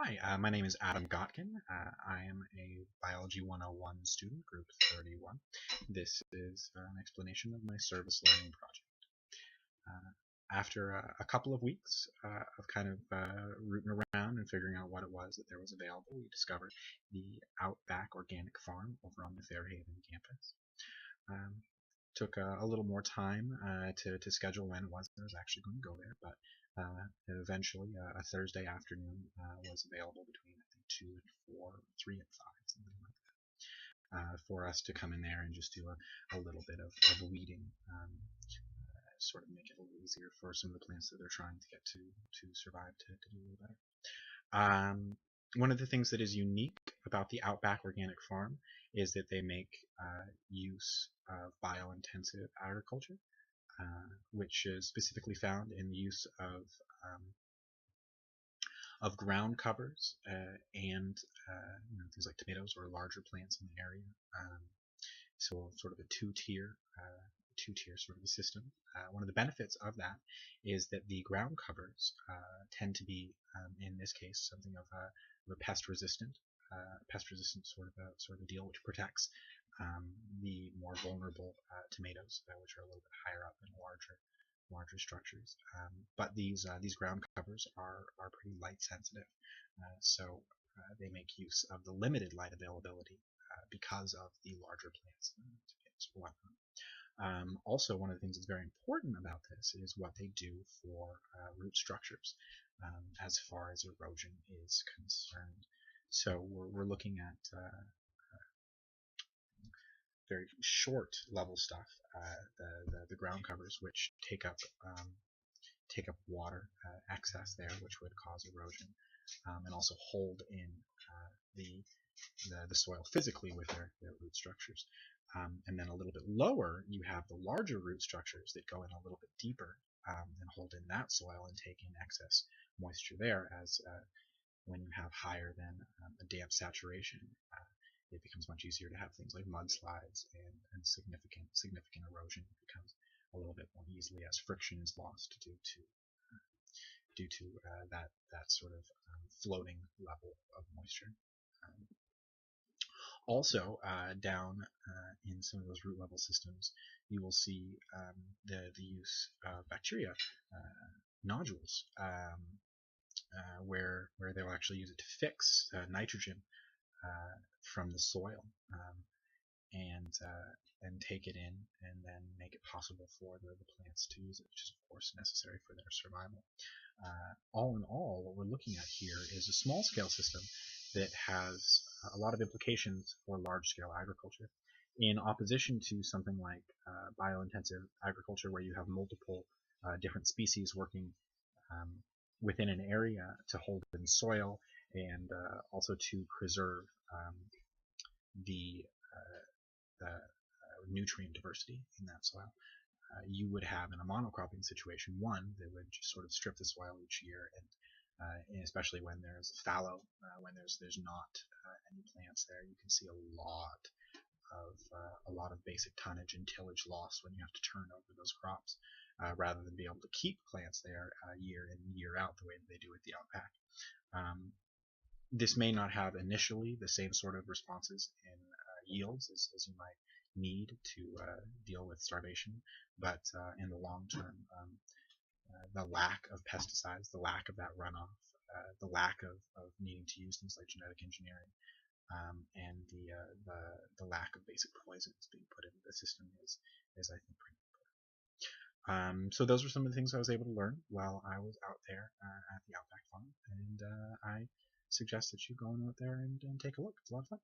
Hi, my name is Adam Gotkin. I am a Biology 101 student, group 31. This is an explanation of my service learning project. After a couple of weeks of kind of rooting around and figuring out what it was that there was available, we discovered the Outback Organic Farm over on the Fairhaven campus. Um, Took a little more time to schedule when it was that I was actually going to go there, but eventually a Thursday afternoon was available between I think 2 and 4, 3 and 5, something like that, for us to come in there and just do a little bit of weeding, sort of make it a little easier for some of the plants that they're trying to get to survive to do a little better. One of the things that is unique about the Outback Organic Farm is that they make use of bio-intensive agriculture, which is specifically found in the use of ground covers and things like tomatoes or larger plants in the area. So sort of a two-tier sort of a system. One of the benefits of that is that the ground covers tend to be, in this case, something of a pest-resistant sort of a deal, which protects the more vulnerable tomatoes, which are a little bit higher up in larger structures. But these ground covers are pretty light sensitive, so they make use of the limited light availability because of the larger plants and tomatoes and whatnot. Also, one of the things that's very important about this is what they do for root structures as far as erosion is concerned. So we're looking at very short level stuff, the ground covers, which take up water excess there, which would cause erosion, and also hold in the soil physically with their root structures. And then a little bit lower, you have the larger root structures that go in a little bit deeper and hold in that soil and take in excess moisture there, as when you have higher than a damp saturation, it becomes much easier to have things like mudslides and significant erosion. It becomes a little bit more easily as friction is lost due to that sort of floating level of moisture. Also, down in some of those root level systems, you will see the use of bacteria nodules, where they'll actually use it to fix nitrogen from the soil, and take it in and then make it possible for the plants to use it, which is of course necessary for their survival. All in all, what we're looking at here is a small scale system that has a lot of implications for large scale agriculture, in opposition to something like bio-intensive agriculture, where you have multiple different species working within an area to hold in soil and also to preserve the nutrient diversity in that soil. You would have, in a monocropping situation, one that would just sort of strip the soil each year, and especially when there's fallow, when there's not any plants there, you can see a lot of basic tonnage and tillage loss when you have to turn over those crops, rather than be able to keep plants there year in year out the way that they do at the outback. This may not have initially the same sort of responses in yields as you might need to deal with starvation, but in the long term, the lack of pesticides, the lack of that runoff, the lack of needing to use things like genetic engineering, and the lack of basic poisons being put into the system is I think pretty important. So those were some of the things I was able to learn while I was out there at the Outback Farm, and I suggest that you go on out there and take a look. It's a lot of fun.